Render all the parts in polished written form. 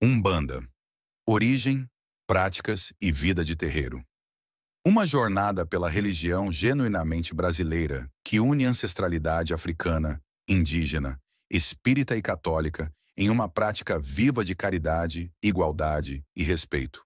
Umbanda. Origem, práticas e vida de terreiro. Uma jornada pela religião genuinamente brasileira que une ancestralidade africana, indígena, espírita e católica em uma prática viva de caridade, igualdade e respeito.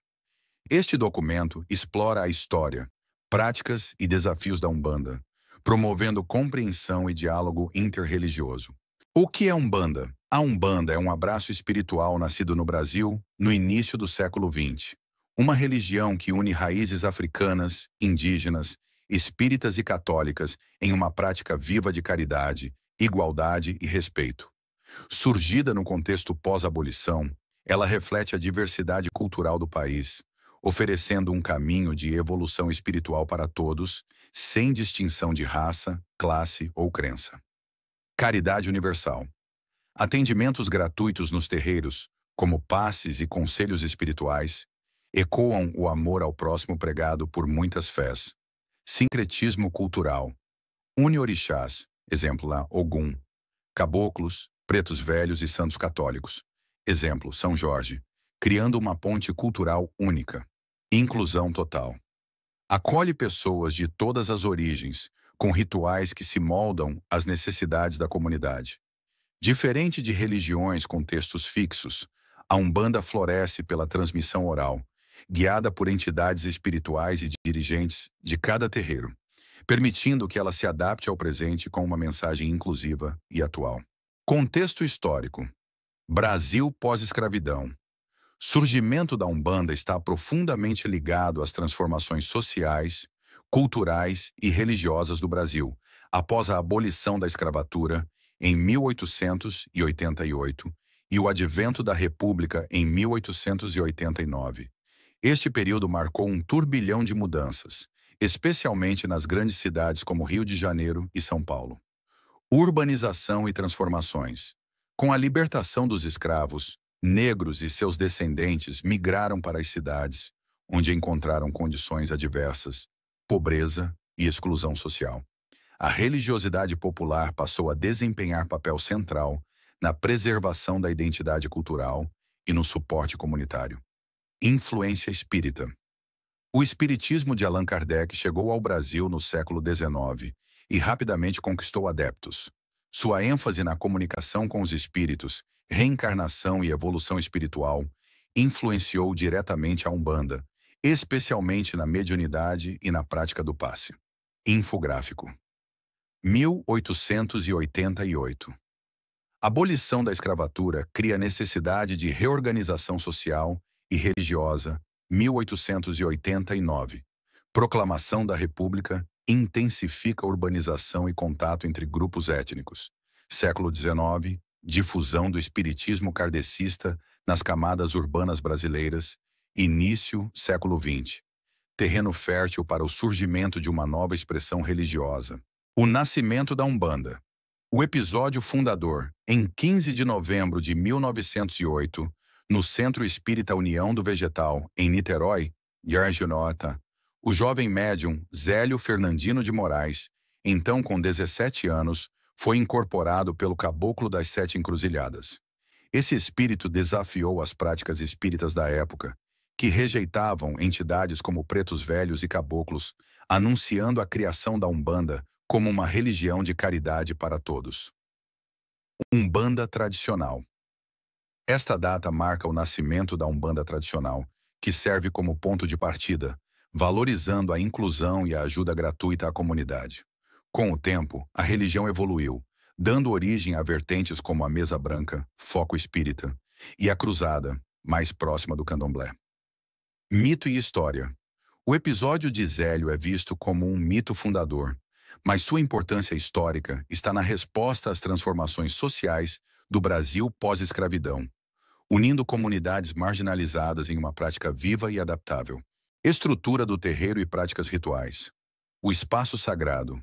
Este documento explora a história, práticas e desafios da Umbanda, promovendo compreensão e diálogo interreligioso. O que é Umbanda? A Umbanda é um abraço espiritual nascido no Brasil no início do século XX. Uma religião que une raízes africanas, indígenas, espíritas e católicas em uma prática viva de caridade, igualdade e respeito. Surgida no contexto pós-abolição, ela reflete a diversidade cultural do país, oferecendo um caminho de evolução espiritual para todos, sem distinção de raça, classe ou crença. Caridade universal. Atendimentos gratuitos nos terreiros, como passes e conselhos espirituais, ecoam o amor ao próximo pregado por muitas fés. Sincretismo cultural. Une orixás, exemplo lá, Ogum, caboclos, pretos velhos e santos católicos, exemplo, São Jorge, criando uma ponte cultural única. Inclusão total. Acolhe pessoas de todas as origens, com rituais que se moldam às necessidades da comunidade. Diferente de religiões com textos fixos, a Umbanda floresce pela transmissão oral, guiada por entidades espirituais e dirigentes de cada terreiro, permitindo que ela se adapte ao presente com uma mensagem inclusiva e atual. Contexto histórico. Brasil pós-escravidão. Surgimento da Umbanda está profundamente ligado às transformações sociais, culturais e religiosas do Brasil, após a abolição da escravatura em 1888 e o advento da República em 1889. Este período marcou um turbilhão de mudanças, especialmente nas grandes cidades como Rio de Janeiro e São Paulo. Urbanização e transformações. Com a libertação dos escravos, negros e seus descendentes migraram para as cidades, onde encontraram condições adversas, pobreza e exclusão social. A religiosidade popular passou a desempenhar papel central na preservação da identidade cultural e no suporte comunitário. Influência espírita. O espiritismo de Allan Kardec chegou ao Brasil no século XIX e rapidamente conquistou adeptos. Sua ênfase na comunicação com os espíritos, reencarnação e evolução espiritual influenciou diretamente a Umbanda, especialmente na mediunidade e na prática do passe. Infográfico. 1888. Abolição da escravatura cria necessidade de reorganização social e religiosa, 1889. Proclamação da República intensifica a urbanização e contato entre grupos étnicos. Século XIX, difusão do espiritismo kardecista nas camadas urbanas brasileiras. Início, século XX. Terreno fértil para o surgimento de uma nova expressão religiosa. O nascimento da Umbanda. O episódio fundador, em 15 de novembro de 1908, no Centro Espírita União do Vegetal, em Niterói, Yarginota, o jovem médium Zélio Fernandino de Moraes, então com 17 anos, foi incorporado pelo Caboclo das Sete Encruzilhadas. Esse espírito desafiou as práticas espíritas da época, que rejeitavam entidades como pretos velhos e caboclos, anunciando a criação da Umbanda como uma religião de caridade para todos. Umbanda tradicional. Esta data marca o nascimento da Umbanda tradicional, que serve como ponto de partida, valorizando a inclusão e a ajuda gratuita à comunidade. Com o tempo, a religião evoluiu, dando origem a vertentes como a Mesa Branca, Foco Espírita, e a Cruzada, mais próxima do Candomblé. Mito e história. O episódio de Zélio é visto como um mito fundador, mas sua importância histórica está na resposta às transformações sociais do Brasil pós-escravidão, unindo comunidades marginalizadas em uma prática viva e adaptável. Estrutura do terreiro e práticas rituais. O espaço sagrado.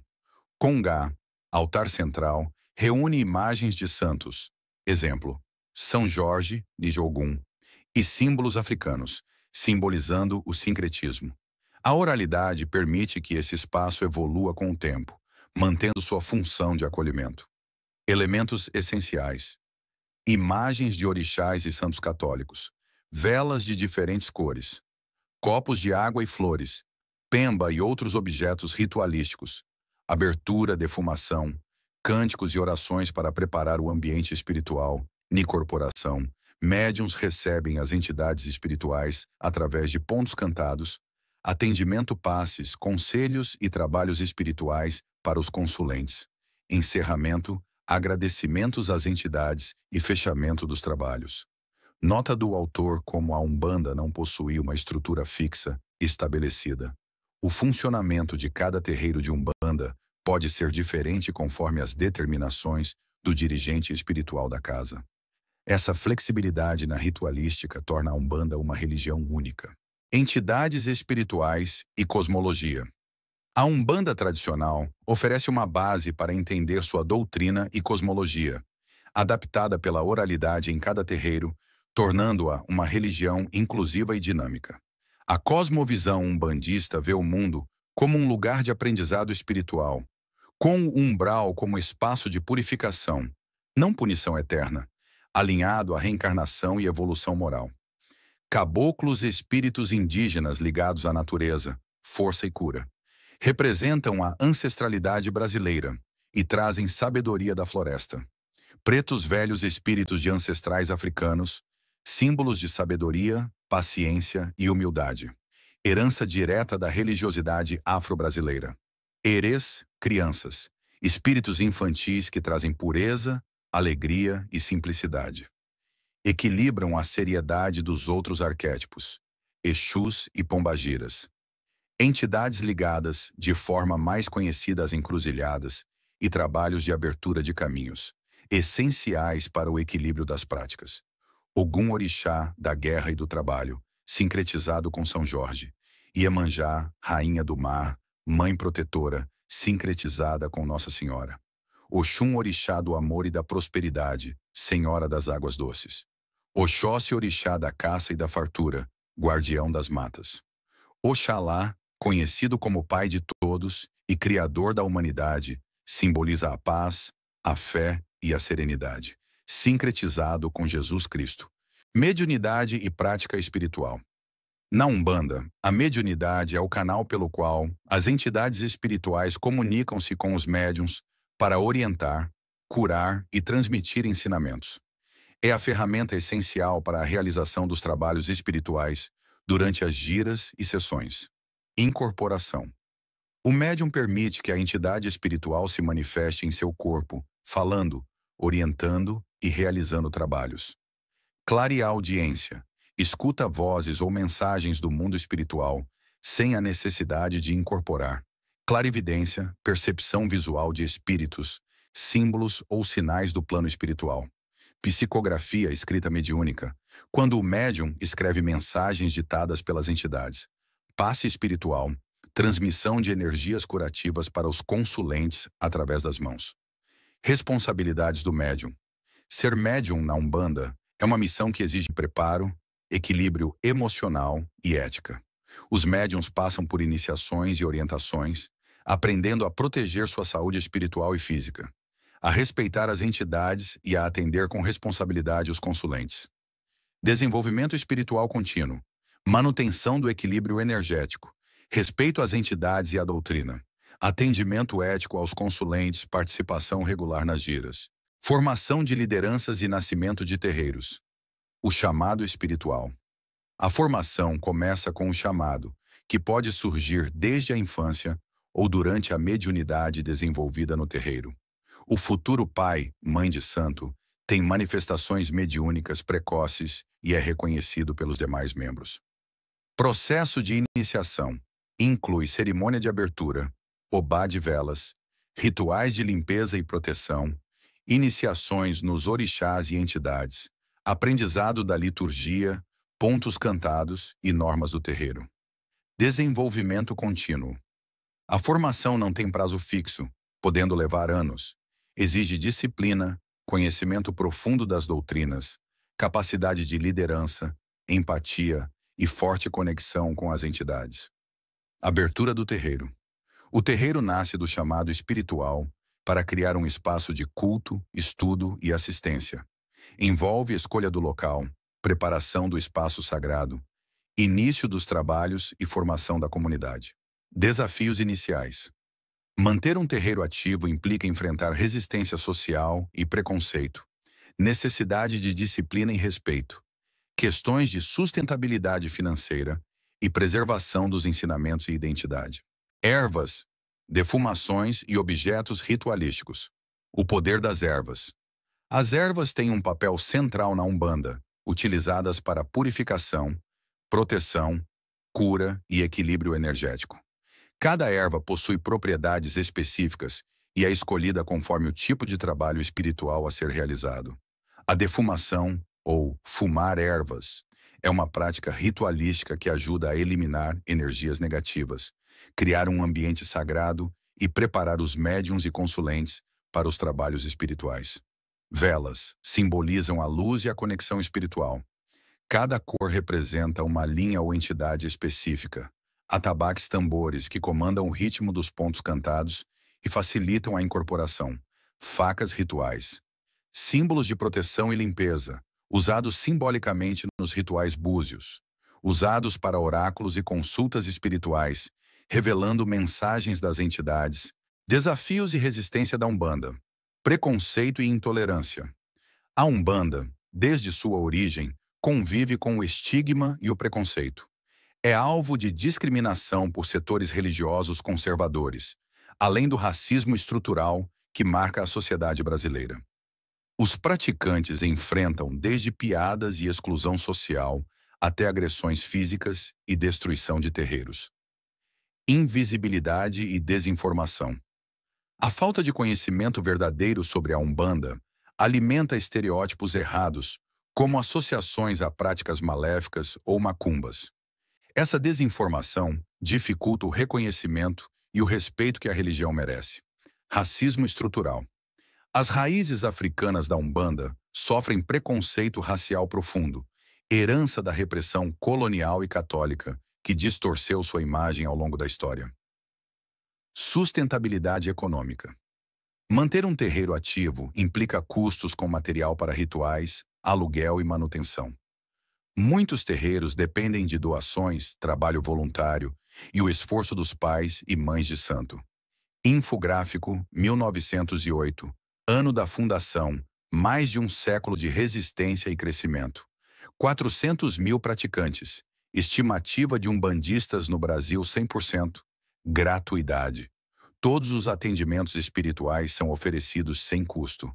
Congá, altar central, reúne imagens de santos, exemplo, São Jorge, Nijogum, e símbolos africanos, simbolizando o sincretismo. A oralidade permite que esse espaço evolua com o tempo, mantendo sua função de acolhimento. Elementos essenciais. Imagens de orixás e santos católicos, velas de diferentes cores, copos de água e flores, pemba e outros objetos ritualísticos, abertura, defumação, cânticos e orações para preparar o ambiente espiritual, incorporação. Médiuns recebem as entidades espirituais através de pontos cantados, atendimento passes, conselhos e trabalhos espirituais para os consulentes, encerramento, agradecimentos às entidades e fechamento dos trabalhos. Nota do autor: como a Umbanda não possui uma estrutura fixa, estabelecida, o funcionamento de cada terreiro de Umbanda pode ser diferente conforme as determinações do dirigente espiritual da casa. Essa flexibilidade na ritualística torna a Umbanda uma religião única. Entidades espirituais e cosmologia. A Umbanda tradicional oferece uma base para entender sua doutrina e cosmologia, adaptada pela oralidade em cada terreiro, tornando-a uma religião inclusiva e dinâmica. A cosmovisão umbandista vê o mundo como um lugar de aprendizado espiritual, com o umbral como espaço de purificação, não punição eterna, alinhado à reencarnação e evolução moral. Caboclos, espíritos indígenas ligados à natureza, força e cura, representam a ancestralidade brasileira e trazem sabedoria da floresta. Pretos velhos, espíritos de ancestrais africanos, símbolos de sabedoria, paciência e humildade, herança direta da religiosidade afro-brasileira. Erês, crianças, espíritos infantis que trazem pureza, alegria e simplicidade. Equilibram a seriedade dos outros arquétipos, Exus e Pombagiras. Entidades ligadas, de forma mais conhecida, às encruzilhadas e trabalhos de abertura de caminhos, essenciais para o equilíbrio das práticas. Ogum Orixá, da guerra e do trabalho, sincretizado com São Jorge. Iemanjá, rainha do mar, mãe protetora, sincretizada com Nossa Senhora. Oxum Orixá do amor e da prosperidade, senhora das águas doces. Oxóssi Orixá da caça e da fartura, guardião das matas. Oxalá, conhecido como Pai de todos e Criador da humanidade, simboliza a paz, a fé e a serenidade, sincretizado com Jesus Cristo. Mediunidade e prática espiritual. Na Umbanda, a mediunidade é o canal pelo qual as entidades espirituais comunicam-se com os médiuns para orientar, curar e transmitir ensinamentos. É a ferramenta essencial para a realização dos trabalhos espirituais durante as giras e sessões. Incorporação. O médium permite que a entidade espiritual se manifeste em seu corpo, falando, orientando e realizando trabalhos. Clareaudiência. Escuta vozes ou mensagens do mundo espiritual, sem a necessidade de incorporar. Clarividência, percepção visual de espíritos, símbolos ou sinais do plano espiritual. Psicografia, escrita mediúnica, quando o médium escreve mensagens ditadas pelas entidades. Passe espiritual, transmissão de energias curativas para os consulentes através das mãos. Responsabilidades do médium. Ser médium na Umbanda é uma missão que exige preparo, equilíbrio emocional e ética. Os médiuns passam por iniciações e orientações, aprendendo a proteger sua saúde espiritual e física, a respeitar as entidades e a atender com responsabilidade os consulentes. Desenvolvimento espiritual contínuo, manutenção do equilíbrio energético, respeito às entidades e à doutrina, atendimento ético aos consulentes, participação regular nas giras, formação de lideranças e nascimento de terreiros. O chamado espiritual. A formação começa com o chamado, que pode surgir desde a infância ou durante a mediunidade desenvolvida no terreiro. O futuro pai, mãe de santo, tem manifestações mediúnicas precoces e é reconhecido pelos demais membros. Processo de iniciação. Inclui cerimônia de abertura, obá de velas, rituais de limpeza e proteção, iniciações nos orixás e entidades, aprendizado da liturgia, pontos cantados e normas do terreiro. Desenvolvimento contínuo. A formação não tem prazo fixo, podendo levar anos. Exige disciplina, conhecimento profundo das doutrinas, capacidade de liderança, empatia e forte conexão com as entidades. Abertura do terreiro. O terreiro nasce do chamado espiritual para criar um espaço de culto, estudo e assistência. Envolve escolha do local, preparação do espaço sagrado, início dos trabalhos e formação da comunidade. Desafios iniciais. Manter um terreiro ativo implica enfrentar resistência social e preconceito, necessidade de disciplina e respeito, questões de sustentabilidade financeira e preservação dos ensinamentos e identidade. Ervas, defumações e objetos ritualísticos. O poder das ervas. As ervas têm um papel central na Umbanda, utilizadas para purificação, proteção, cura e equilíbrio energético. Cada erva possui propriedades específicas e é escolhida conforme o tipo de trabalho espiritual a ser realizado. A defumação, ou fumar ervas, é uma prática ritualística que ajuda a eliminar energias negativas, criar um ambiente sagrado e preparar os médiuns e consulentes para os trabalhos espirituais. Velas simbolizam a luz e a conexão espiritual. Cada cor representa uma linha ou entidade específica. Atabaques tambores que comandam o ritmo dos pontos cantados e facilitam a incorporação. Facas rituais. Símbolos de proteção e limpeza, usados simbolicamente nos rituais búzios. Usados para oráculos e consultas espirituais, revelando mensagens das entidades. Desafios e resistência da Umbanda. Preconceito e intolerância. A Umbanda, desde sua origem, convive com o estigma e o preconceito. É alvo de discriminação por setores religiosos conservadores, além do racismo estrutural que marca a sociedade brasileira. Os praticantes enfrentam desde piadas e exclusão social até agressões físicas e destruição de terreiros. Invisibilidade e desinformação. A falta de conhecimento verdadeiro sobre a Umbanda alimenta estereótipos errados, como associações a práticas maléficas ou macumbas. Essa desinformação dificulta o reconhecimento e o respeito que a religião merece. Racismo estrutural. As raízes africanas da Umbanda sofrem preconceito racial profundo, herança da repressão colonial e católica, que distorceu sua imagem ao longo da história. Sustentabilidade econômica. Manter um terreiro ativo implica custos com material para rituais, aluguel e manutenção. Muitos terreiros dependem de doações, trabalho voluntário e o esforço dos pais e mães de santo. Infográfico, 1908, ano da fundação, mais de um século de resistência e crescimento. 400 mil praticantes, estimativa de umbandistas no Brasil 100%, gratuidade. Todos os atendimentos espirituais são oferecidos sem custo.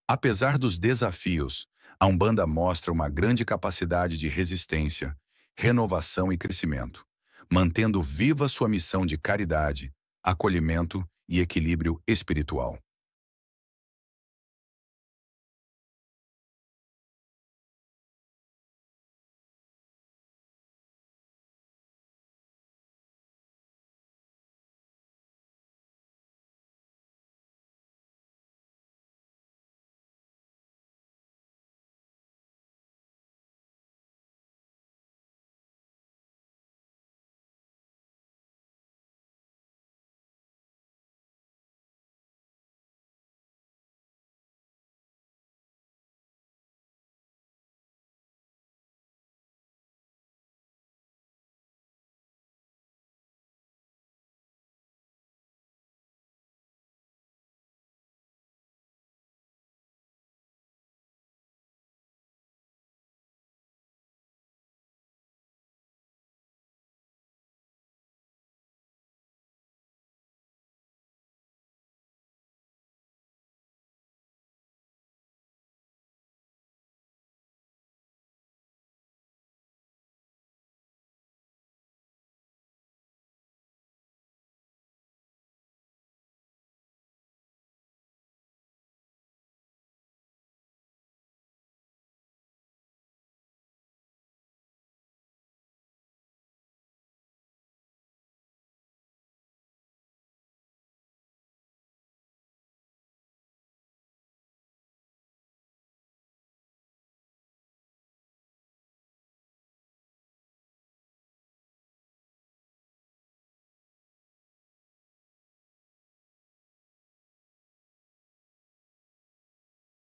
Apesar dos desafios, a Umbanda mostra uma grande capacidade de resistência, renovação e crescimento, mantendo viva sua missão de caridade, acolhimento e equilíbrio espiritual.